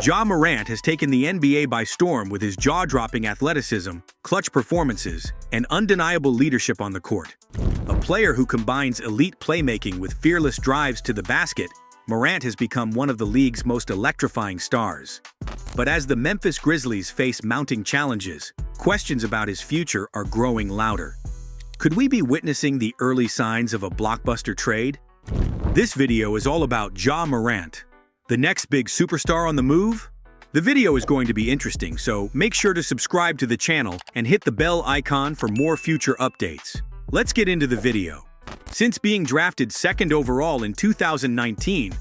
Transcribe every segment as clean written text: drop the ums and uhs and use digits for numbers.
Ja Morant has taken the NBA by storm with his jaw-dropping athleticism, clutch performances, and undeniable leadership on the court. A player who combines elite playmaking with fearless drives to the basket, Morant has become one of the league's most electrifying stars. But as the Memphis Grizzlies face mounting challenges, questions about his future are growing louder. Could we be witnessing the early signs of a blockbuster trade? This video is all about Ja Morant, the next big superstar on the move. The video is going to be interesting, so make sure to subscribe to the channel and hit the bell icon for more future updates. Let's get into the video. Since being drafted second overall in 2019,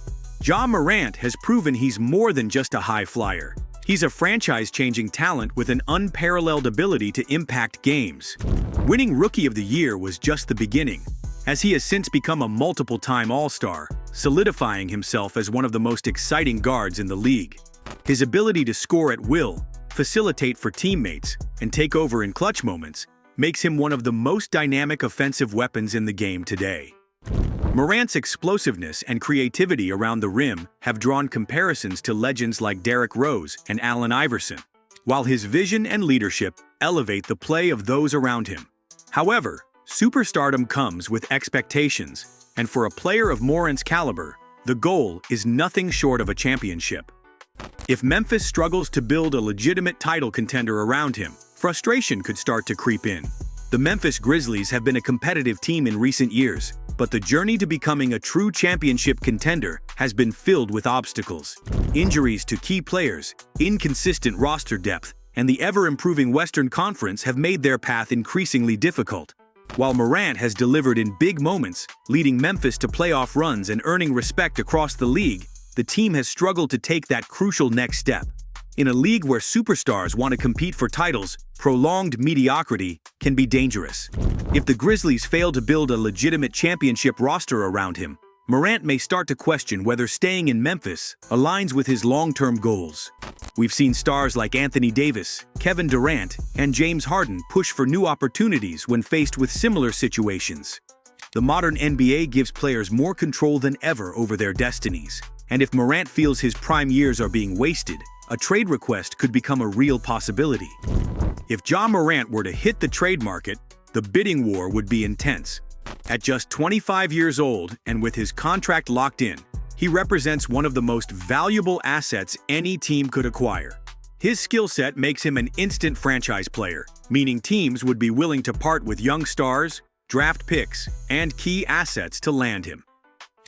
Ja Morant has proven he's more than just a high flyer. He's a franchise-changing talent with an unparalleled ability to impact games. Winning Rookie of the Year was just the beginning, as he has since become a multiple-time All-Star, solidifying himself as one of the most exciting guards in the league. His ability to score at will, facilitate for teammates, and take over in clutch moments makes him one of the most dynamic offensive weapons in the game today. Morant's explosiveness and creativity around the rim have drawn comparisons to legends like Derrick Rose and Allen Iverson, while his vision and leadership elevate the play of those around him. However, superstardom comes with expectations, and for a player of Morant's caliber, the goal is nothing short of a championship. If Memphis struggles to build a legitimate title contender around him, frustration could start to creep in. The Memphis Grizzlies have been a competitive team in recent years, but the journey to becoming a true championship contender has been filled with obstacles. Injuries to key players, inconsistent roster depth, and the ever-improving Western Conference have made their path increasingly difficult. While Morant has delivered in big moments, leading Memphis to playoff runs and earning respect across the league, the team has struggled to take that crucial next step. In a league where superstars want to compete for titles, prolonged mediocrity can be dangerous. If the Grizzlies fail to build a legitimate championship roster around him, Morant may start to question whether staying in Memphis aligns with his long-term goals. We've seen stars like Anthony Davis, Kevin Durant, and James Harden push for new opportunities when faced with similar situations. The modern NBA gives players more control than ever over their destinies, and if Morant feels his prime years are being wasted, a trade request could become a real possibility. If Ja Morant were to hit the trade market, the bidding war would be intense. At just 25 years old and with his contract locked in, he represents one of the most valuable assets any team could acquire. His skill set makes him an instant franchise player, meaning teams would be willing to part with young stars, draft picks, and key assets to land him.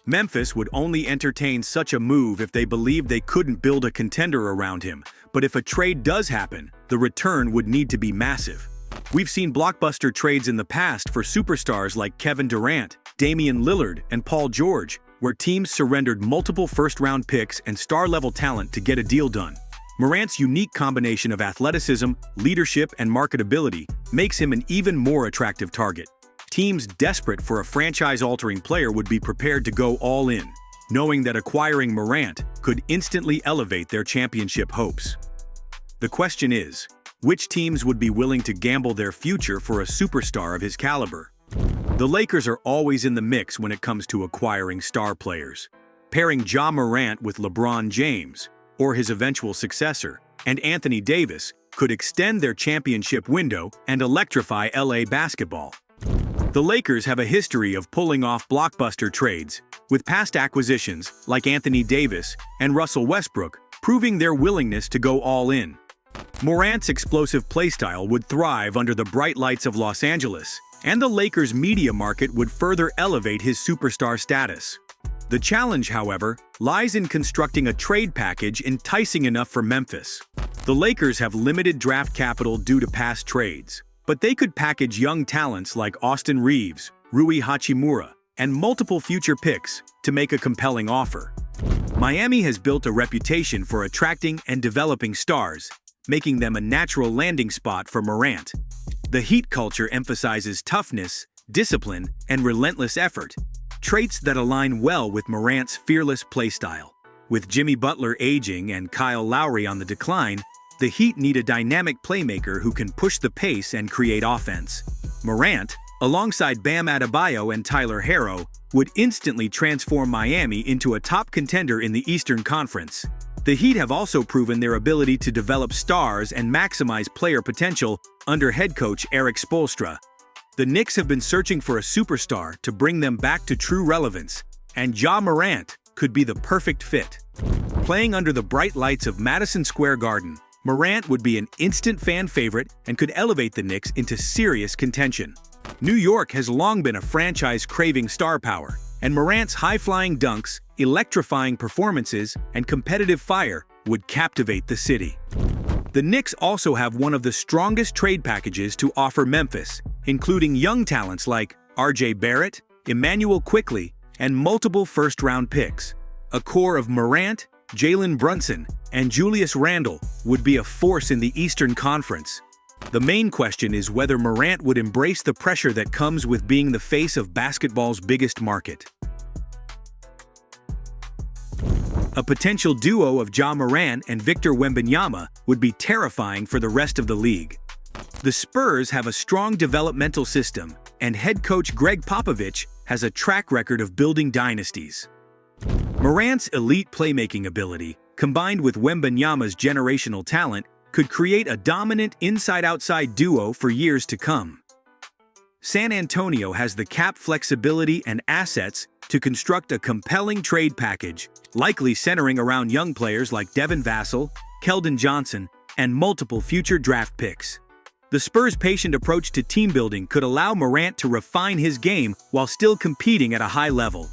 Memphis would only entertain such a move if they believed they couldn't build a contender around him, but if a trade does happen, the return would need to be massive. We've seen blockbuster trades in the past for superstars like Kevin Durant, Damian Lillard, and Paul George, where teams surrendered multiple first-round picks and star-level talent to get a deal done. Morant's unique combination of athleticism, leadership, and marketability makes him an even more attractive target. Teams desperate for a franchise-altering player would be prepared to go all in, knowing that acquiring Morant could instantly elevate their championship hopes. The question is, which teams would be willing to gamble their future for a superstar of his caliber? The Lakers are always in the mix when it comes to acquiring star players. Pairing Ja Morant with LeBron James, or his eventual successor, and Anthony Davis could extend their championship window and electrify LA basketball. The Lakers have a history of pulling off blockbuster trades, with past acquisitions like Anthony Davis and Russell Westbrook proving their willingness to go all in. Morant's explosive playstyle would thrive under the bright lights of Los Angeles, and the Lakers' media market would further elevate his superstar status. The challenge, however, lies in constructing a trade package enticing enough for Memphis. The Lakers have limited draft capital due to past trades, but they could package young talents like Austin Reeves, Rui Hachimura, and multiple future picks to make a compelling offer. Miami has built a reputation for attracting and developing stars, making them a natural landing spot for Morant. The Heat culture emphasizes toughness, discipline, and relentless effort, traits that align well with Morant's fearless playstyle. With Jimmy Butler aging and Kyle Lowry on the decline, the Heat need a dynamic playmaker who can push the pace and create offense. Morant, alongside Bam Adebayo and Tyler Herro, would instantly transform Miami into a top contender in the Eastern Conference. The Heat have also proven their ability to develop stars and maximize player potential under head coach Erik Spoelstra. The Knicks have been searching for a superstar to bring them back to true relevance, and Ja Morant could be the perfect fit. Playing under the bright lights of Madison Square Garden, Morant would be an instant fan favorite and could elevate the Knicks into serious contention. New York has long been a franchise craving star power, and Morant's high-flying dunks, electrifying performances, and competitive fire would captivate the city. The Knicks also have one of the strongest trade packages to offer Memphis, including young talents like RJ Barrett, Emmanuel Quickley, and multiple first-round picks. A core of Morant, Jalen Brunson, and Julius Randle would be a force in the Eastern Conference. The main question is whether Morant would embrace the pressure that comes with being the face of basketball's biggest market. A potential duo of Ja Morant and Victor Wembanyama would be terrifying for the rest of the league. The Spurs have a strong developmental system, and head coach Greg Popovich has a track record of building dynasties. Morant's elite playmaking ability, combined with Wembanyama's generational talent, could create a dominant inside-outside duo for years to come. San Antonio has the cap flexibility and assets to construct a compelling trade package, likely centering around young players like Devin Vassell, Keldon Johnson, and multiple future draft picks. The Spurs' patient approach to team building could allow Morant to refine his game while still competing at a high level.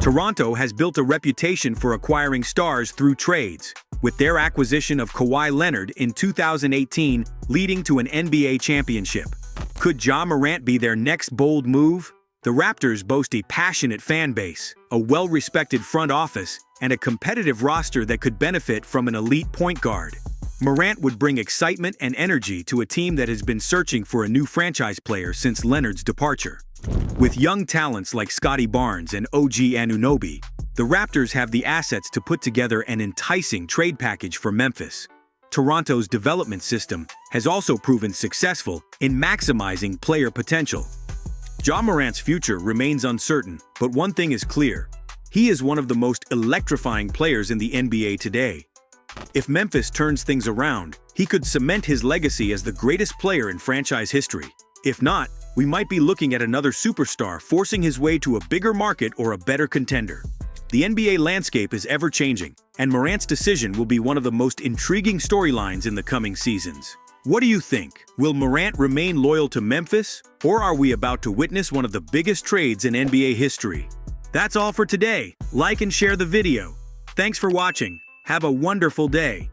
Toronto has built a reputation for acquiring stars through trades, with their acquisition of Kawhi Leonard in 2018 leading to an NBA championship. Could Ja Morant be their next bold move? The Raptors boast a passionate fan base, a well-respected front office, and a competitive roster that could benefit from an elite point guard. Morant would bring excitement and energy to a team that has been searching for a new franchise player since Leonard's departure. With young talents like Scotty Barnes and OG Anunoby, the Raptors have the assets to put together an enticing trade package for Memphis. Toronto's development system has also proven successful in maximizing player potential. Ja Morant's future remains uncertain, but one thing is clear: he is one of the most electrifying players in the NBA today. If Memphis turns things around, he could cement his legacy as the greatest player in franchise history. If not, we might be looking at another superstar forcing his way to a bigger market or a better contender. The NBA landscape is ever-changing, and Morant's decision will be one of the most intriguing storylines in the coming seasons. What do you think? Will Morant remain loyal to Memphis, or are we about to witness one of the biggest trades in NBA history? That's all for today. Like and share the video. Thanks for watching. Have a wonderful day.